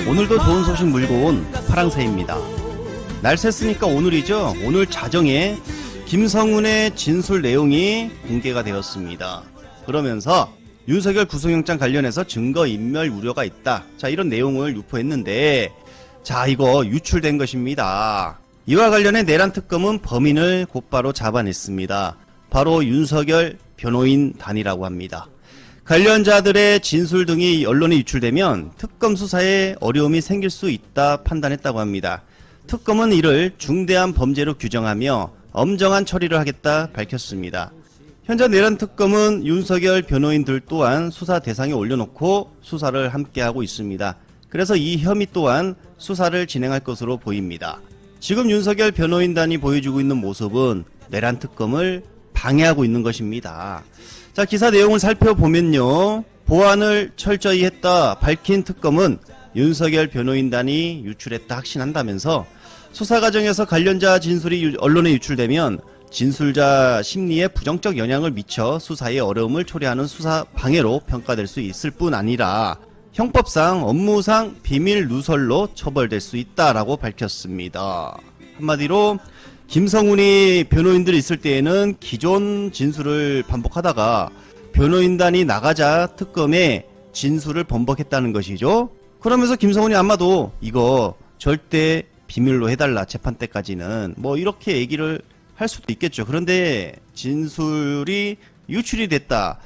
오늘도 좋은 소식 물고 온 파랑새입니다. 날 샜으니까 오늘이죠. 오늘 자정에 김성훈의 진술 내용이 공개가 되었습니다. 그러면서 윤석열 구속영장 관련해서 증거인멸 우려가 있다. 자, 이런 내용을 유포했는데, 자, 이거 유출된 것입니다. 이와 관련해 내란 특검은 범인을 곧바로 잡아냈습니다. 바로 윤석열 변호인 단이라고 합니다. 관련자들의 진술 등이 언론에 유출되면 특검 수사에 어려움이 생길 수 있다 판단했다고 합니다. 특검은 이를 중대한 범죄로 규정하며 엄정한 처리를 하겠다 밝혔습니다. 현재 내란 특검은 윤석열 변호인들 또한 수사 대상에 올려놓고 수사를 함께하고 있습니다. 그래서 이 혐의 또한 수사를 진행할 것으로 보입니다. 지금 윤석열 변호인단이 보여주고 있는 모습은 내란 특검을 방해하고 있는 것입니다. 자, 기사 내용을 살펴보면요. 보안을 철저히 했다 밝힌 특검은 윤석열 변호인단이 유출했다 확신한다면서 수사 과정에서 관련자 진술이 언론에 유출되면 진술자 심리에 부정적 영향을 미쳐 수사에 어려움을 초래하는 수사 방해로 평가될 수 있을 뿐 아니라 형법상 업무상 비밀 누설로 처벌될 수 있다라고 밝혔습니다. 한마디로 김성훈이 변호인들이 있을 때에는 기존 진술을 반복하다가 변호인단이 나가자 특검에 진술을 번복했다는 것이죠. 그러면서 김성훈이 아마도 이거 절대 비밀로 해달라, 재판 때까지는 뭐 이렇게 얘기를 할 수도 있겠죠. 그런데 진술이 유출이 됐다.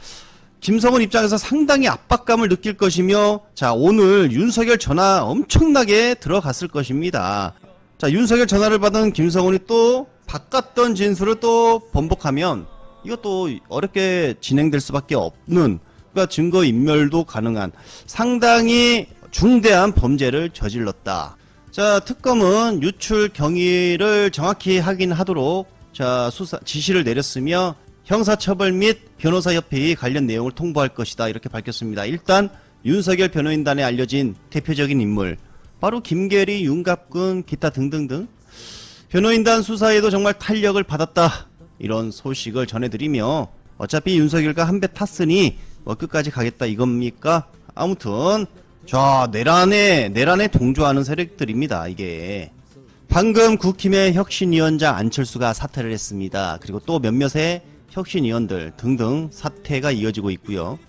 김성훈 입장에서 상당히 압박감을 느낄 것이며, 자, 오늘 윤석열 전화 엄청나게 들어갔을 것입니다. 자, 윤석열 전화를 받은 김성훈이 또 바꿨던 진술을 또 번복하면 이것도 어렵게 진행될 수밖에 없는, 그러니까 증거인멸도 가능한 상당히 중대한 범죄를 저질렀다. 자, 특검은 유출 경위를 정확히 확인하도록 자, 수사 지시를 내렸으며 형사처벌 및 변호사협회의 관련 내용을 통보할 것이다. 이렇게 밝혔습니다. 일단 윤석열 변호인단에 알려진 대표적인 인물 바로 김계리, 윤갑근, 기타 등등등 변호인단 수사에도 정말 탄력을 받았다. 이런 소식을 전해드리며 어차피 윤석열과 한 배 탔으니 뭐 끝까지 가겠다 이겁니까? 아무튼 자, 내란에 동조하는 세력들입니다. 이게 방금 국힘의 혁신위원장 안철수가 사퇴를 했습니다. 그리고 또 몇몇의 혁신위원들 등등 사퇴가 이어지고 있고요.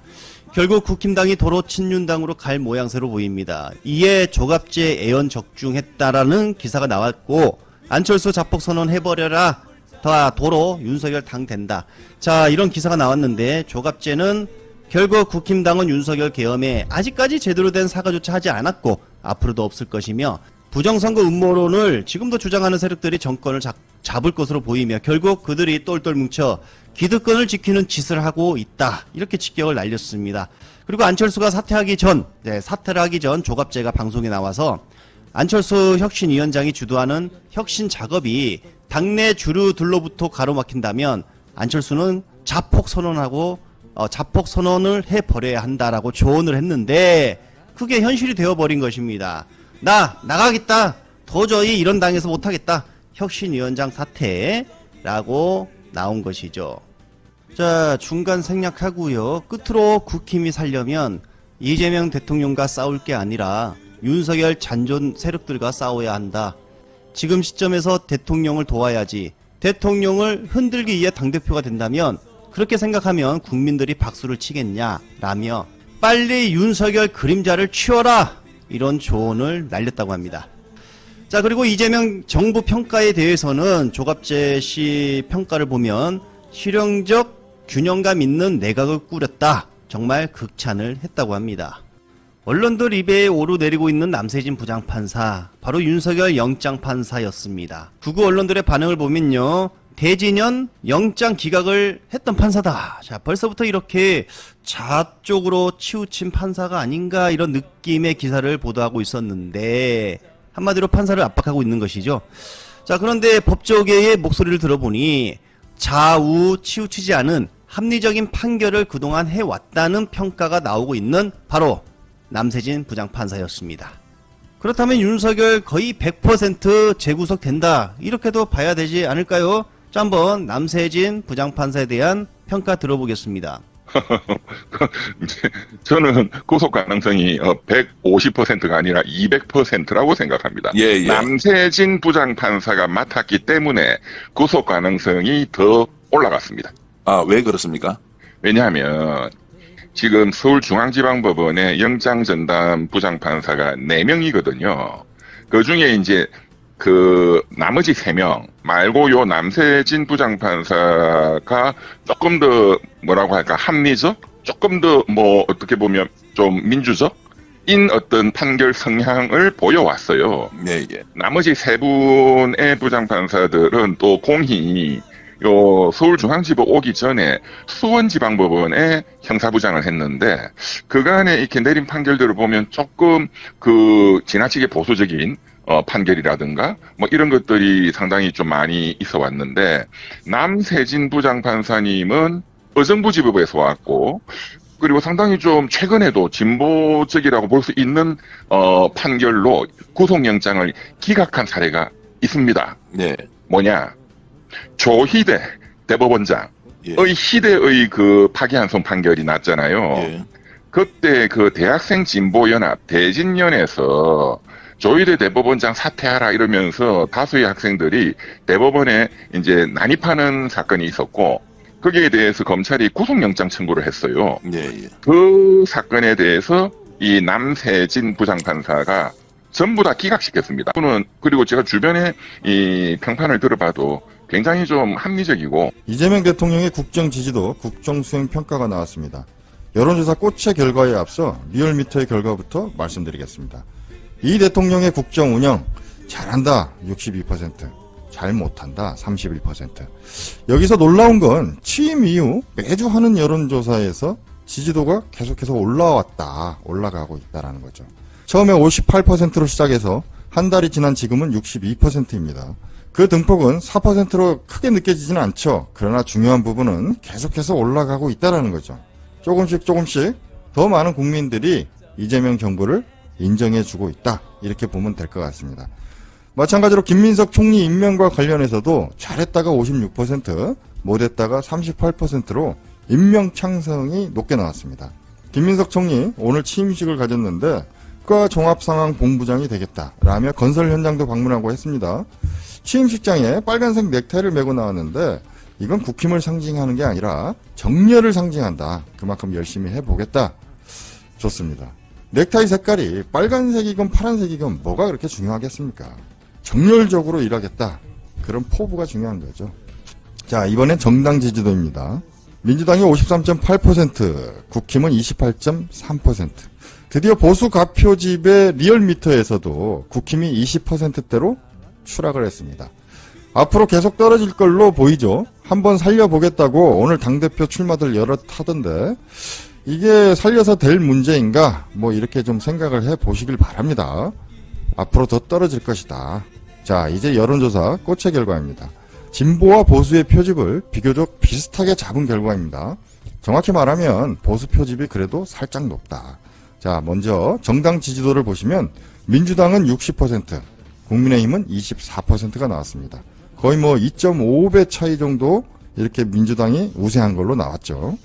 결국 국힘당이 도로 친윤당으로 갈 모양새로 보입니다. 이에 조갑제 애연 적중했다라는 기사가 나왔고, 안철수 자폭 선언 해버려라. 다 도로 윤석열 당 된다. 자, 이런 기사가 나왔는데 조갑제는 결국 국힘당은 윤석열 계엄에 아직까지 제대로 된 사과조차 하지 않았고 앞으로도 없을 것이며, 부정선거 음모론을 지금도 주장하는 세력들이 정권을 잡을 것으로 보이며 결국 그들이 똘똘 뭉쳐 기득권을 지키는 짓을 하고 있다. 이렇게 직격을 날렸습니다. 그리고 안철수가 사퇴를 하기 전 조갑제가 방송에 나와서 안철수 혁신위원장이 주도하는 혁신 작업이 당내 주류들로부터 가로막힌다면 안철수는 자폭 선언을 해버려야 한다라고 조언을 했는데 그게 현실이 되어버린 것입니다. 나가겠다. 도저히 이런 당에서 못하겠다. 혁신위원장 사퇴라고 나온 것이죠. 자, 중간 생략하고요. 끝으로 국힘이 살려면 이재명 대통령과 싸울 게 아니라 윤석열 잔존 세력들과 싸워야 한다. 지금 시점에서 대통령을 도와야지. 대통령을 흔들기 위해 당대표가 된다면 그렇게 생각하면 국민들이 박수를 치겠냐 라며 빨리 윤석열 그림자를 치워라. 이런 조언을 날렸다고 합니다. 자, 그리고 이재명 정부 평가에 대해서는 조갑재 씨 평가를 보면 실용적 균형감 있는 내각을 꾸렸다. 정말 극찬을 했다고 합니다. 언론들 입에 오르내리고 있는 남세진 부장판사, 바로 윤석열 영장판사였습니다. 구구 언론들의 반응을 보면요, 대진연 영장 기각을 했던 판사다. 자, 벌써부터 이렇게 좌쪽으로 치우친 판사가 아닌가 이런 느낌의 기사를 보도하고 있었는데 한마디로 판사를 압박하고 있는 것이죠. 자, 그런데 법조계의 목소리를 들어보니 좌우 치우치지 않은 합리적인 판결을 그동안 해왔다는 평가가 나오고 있는 바로 남세진 부장판사였습니다. 그렇다면 윤석열 거의 100% 재구속된다. 이렇게도 봐야 되지 않을까요? 자, 한번 남세진 부장판사에 대한 평가 들어보겠습니다. 저는 구속 가능성이 150%가 아니라 200%라고 생각합니다. 예, 예. 남세진 부장판사가 맡았기 때문에 구속 가능성이 더 올라갔습니다. 아, 왜 그렇습니까? 왜냐하면 지금 서울중앙지방법원의 영장전담 부장판사가 4명이거든요. 그 중에 이제 나머지 3명 말고 요 남세진 부장판사가 조금 더 뭐라고 할까, 합리적? 조금 더 어떻게 보면 좀 민주적인 어떤 판결 성향을 보여왔어요. 예, 예. 나머지 3분의 부장판사들은 또 공히 요 서울중앙지법 오기 전에 수원지방법원에 형사부장을 했는데 그간에 이렇게 내린 판결들을 보면 조금 지나치게 보수적인 판결이라든가 이런 것들이 상당히 좀 많이 있어 왔는데, 남세진 부장판사님은 의정부지법에서 왔고, 그리고 상당히 좀 최근에도 진보적이라고 볼 수 있는 판결로 구속영장을 기각한 사례가 있습니다. 네. 뭐냐? 조희대 대법원장의 희대의 파기환송 판결이 났잖아요. 예. 그때 대학생 진보연합 대진연에서 조희대 대법원장 사퇴하라 이러면서 다수의 학생들이 대법원에 이제 난입하는 사건이 있었고, 거기에 대해서 검찰이 구속영장 청구를 했어요. 예, 예. 그 사건에 대해서 이 남세진 부장판사가 전부 다 기각시켰습니다. 그리고 제가 주변에 이 평판을 들어봐도 굉장히 좀 합리적이고. 이재명 대통령의 국정 지지도 국정 수행 평가가 나왔습니다. 여론조사 꽃의 결과에 앞서 리얼미터의 결과부터 말씀드리겠습니다. 이 대통령의 국정 운영 잘한다 62%, 잘 못한다 31%. 여기서 놀라운 건 취임 이후 매주 하는 여론조사에서 지지도가 계속해서 올라가고 있다라는 거죠. 처음에 58%로 시작해서 한 달이 지난 지금은 62%입니다. 그 등폭은 4%로 크게 느껴지지는 않죠. 그러나 중요한 부분은 계속해서 올라가고 있다는 거죠. 조금씩 더 많은 국민들이 이재명 정부를 인정해주고 있다, 이렇게 보면 될 것 같습니다. 마찬가지로 김민석 총리 임명과 관련해서도 잘했다가 56%, 못했다가 38%로 임명 창성이 높게 나왔습니다. 김민석 총리 오늘 취임식을 가졌는데 국가종합상황본부장이 되겠다라며 건설 현장도 방문하고 했습니다. 취임식장에 빨간색 넥타이를 메고 나왔는데 이건 국힘을 상징하는 게 아니라 정렬을 상징한다. 그만큼 열심히 해보겠다. 좋습니다. 넥타이 색깔이 빨간색이건 파란색이건 뭐가 그렇게 중요하겠습니까? 정열적으로 일하겠다. 그런 포부가 중요한 거죠. 자, 이번엔 정당 지지도입니다. 민주당이 53.8%, 국힘은 28.3%. 드디어 보수 가표집의 리얼미터에서도 국힘이 20%대로 추락을 했습니다. 앞으로 계속 떨어질 걸로 보이죠. 한번 살려보겠다고 오늘 당대표 출마들 여럿 하던데 이게 살려서 될 문제인가? 이렇게 좀 생각을 해보시길 바랍니다. 앞으로 더 떨어질 것이다. 자, 이제 여론조사 꽃의 결과입니다. 진보와 보수의 표집을 비교적 비슷하게 잡은 결과입니다. 정확히 말하면 보수 표집이 그래도 살짝 높다. 자, 먼저 정당 지지도를 보시면 민주당은 60%, 국민의힘은 24%가 나왔습니다. 거의 2.5배 차이 정도 이렇게 민주당이 우세한 걸로 나왔죠.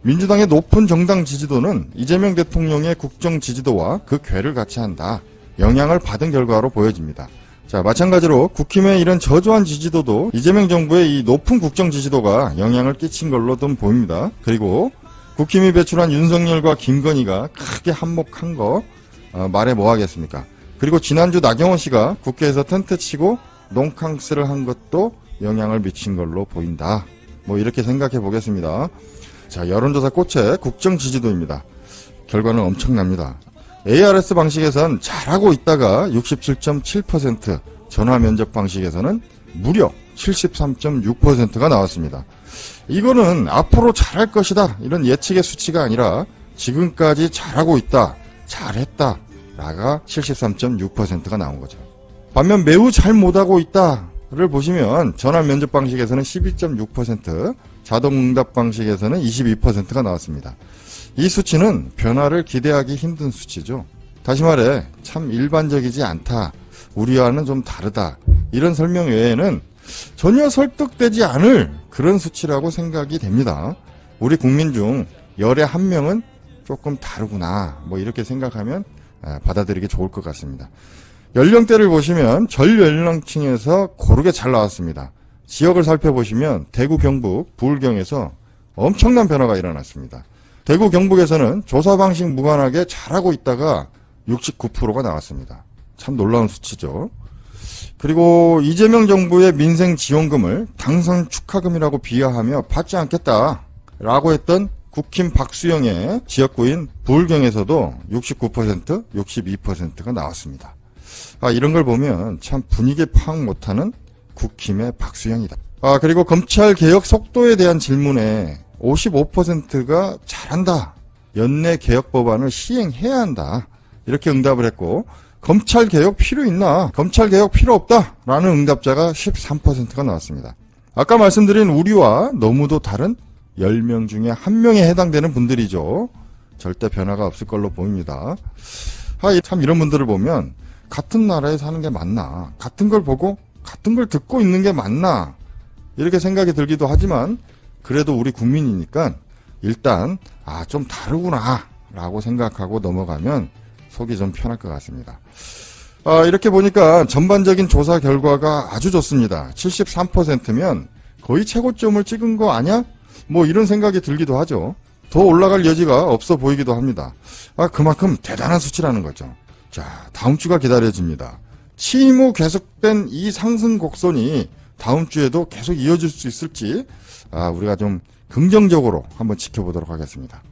민주당의 높은 정당 지지도는 이재명 대통령의 국정 지지도와 그 궤를 같이 한다. 영향을 받은 결과로 보여집니다. 자, 마찬가지로 국힘의 이런 저조한 지지도도 이재명 정부의 이 높은 국정 지지도가 영향을 끼친 걸로 좀 보입니다. 그리고 국힘이 배출한 윤석열과 김건희가 크게 한몫한 거 말해 뭐 하겠습니까? 그리고 지난주 나경원 씨가 국회에서 텐트 치고 농캉스를 한 것도 영향을 미친 걸로 보인다. 이렇게 생각해 보겠습니다. 자, 여론조사 꽃의 국정 지지도입니다. 결과는 엄청납니다. ARS 방식에선 잘하고 있다가 67.7%, 전화 면접 방식에서는 무려 73.6%가 나왔습니다. 이거는 앞으로 잘할 것이다, 이런 예측의 수치가 아니라 지금까지 잘하고 있다, 잘했다 라가 73.6%가 나온 거죠. 반면 매우 잘 못하고 있다를 보시면 전화 면접 방식에서는 12.6%, 자동응답 방식에서는 22%가 나왔습니다. 이 수치는 변화를 기대하기 힘든 수치죠. 다시 말해 참 일반적이지 않다, 우리와는 좀 다르다, 이런 설명 외에는 전혀 설득되지 않을 그런 수치라고 생각이 됩니다. 우리 국민 중 열의 한 명은 조금 다르구나. 뭐 이렇게 생각하면 받아들이기 좋을 것 같습니다. 연령대를 보시면 전 연령층에서 고르게 잘 나왔습니다. 지역을 살펴보시면 대구, 경북, 부울경에서 엄청난 변화가 일어났습니다. 대구, 경북에서는 조사 방식 무관하게 잘하고 있다가 69%가 나왔습니다. 참 놀라운 수치죠. 그리고 이재명 정부의 민생 지원금을 당선 축하금이라고 비하하며 받지 않겠다라고 했던 국힘 박수영의 지역구인 부울경에서도 69%, 62%가 나왔습니다. 이런 걸 보면 참 분위기 파악 못하는 국힘의 박수영이다. 그리고 검찰 개혁 속도에 대한 질문에 55%가 잘한다. 연내 개혁 법안을 시행해야 한다. 이렇게 응답을 했고, 검찰 개혁 필요 있나? 검찰 개혁 필요 없다. 라는 응답자가 13%가 나왔습니다. 아까 말씀드린 우리와 너무도 다른 10명 중에 1명에 해당되는 분들이죠. 절대 변화가 없을 걸로 보입니다. 참 이런 분들을 보면 같은 나라에 사는 게 맞나? 같은 걸 보고 같은 걸 듣고 있는 게 맞나? 이렇게 생각이 들기도 하지만 그래도 우리 국민이니까 일단 좀 다르구나 라고 생각하고 넘어가면 속이 좀 편할 것 같습니다. 이렇게 보니까 전반적인 조사 결과가 아주 좋습니다. 73%면 거의 최고점을 찍은 거 아니야? 뭐 이런 생각이 들기도 하죠. 더 올라갈 여지가 없어 보이기도 합니다. 그만큼 대단한 수치라는 거죠. 자, 다음 주가 기다려집니다. 취임 후 계속된 이 상승 곡선이 다음 주에도 계속 이어질 수 있을지 우리가 좀 긍정적으로 한번 지켜보도록 하겠습니다.